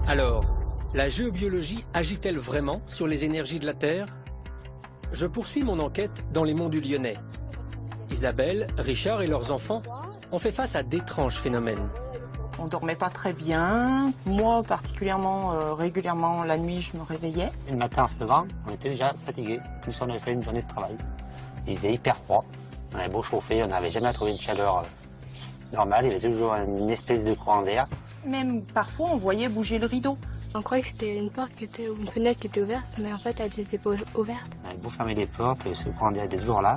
Alors, la géobiologie agit-elle vraiment sur les énergies de la Terre? Je poursuis mon enquête dans les monts du Lyonnais. Isabelle, Richard et leurs enfants ont fait face à d'étranges phénomènes. On dormait pas très bien. Moi, particulièrement, régulièrement, la nuit, je me réveillais. Le matin, en se levant, on était déjà fatigué, comme si on avait fait une journée de travail. Il faisait hyper froid. On avait beau chauffer, on n'avait jamais trouvé une chaleur normale. Il y avait toujours une espèce de courant d'air. Même parfois, on voyait bouger le rideau. On croyait que c'était une porte ou une fenêtre qui était ouverte, mais en fait, elles n'étaient pas ouvertes. On avait beau fermer les portes, ce courant d'air était toujours là.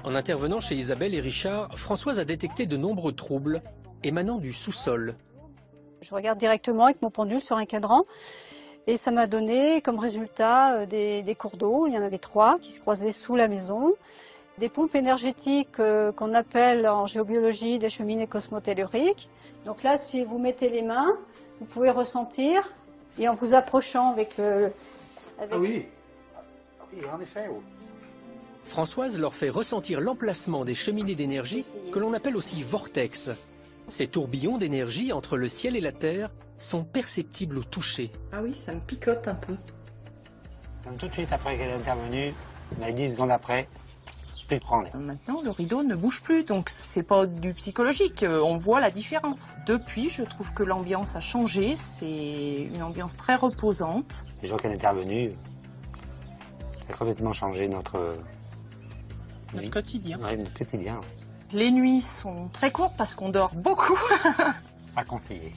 En intervenant chez Isabelle et Richard, Françoise a détecté de nombreux troubles émanant du sous-sol. Je regarde directement avec mon pendule sur un cadran et ça m'a donné comme résultat des cours d'eau. Il y en avait 3 qui se croisaient sous la maison. Des pompes énergétiques qu'on appelle en géobiologie des cheminées cosmotelluriques. Donc là, si vous mettez les mains, vous pouvez ressentir et en vous approchant avec le... Ah oui, en effet. Oui. Françoise leur fait ressentir l'emplacement des cheminées d'énergie que l'on appelle aussi vortex. Ces tourbillons d'énergie entre le ciel et la terre sont perceptibles au toucher. Ah oui, ça me picote un peu. Donc, tout de suite après qu'elle est intervenue, 10 secondes après, plus de courant d'air. Maintenant, le rideau ne bouge plus, donc c'est pas du psychologique. On voit la différence. Depuis, je trouve que l'ambiance a changé. C'est une ambiance très reposante. Les jours qu'elle est intervenue, ça a complètement changé notre quotidien. Ouais, notre quotidien. Les nuits sont très courtes parce qu'on dort beaucoup. Pas conseillé.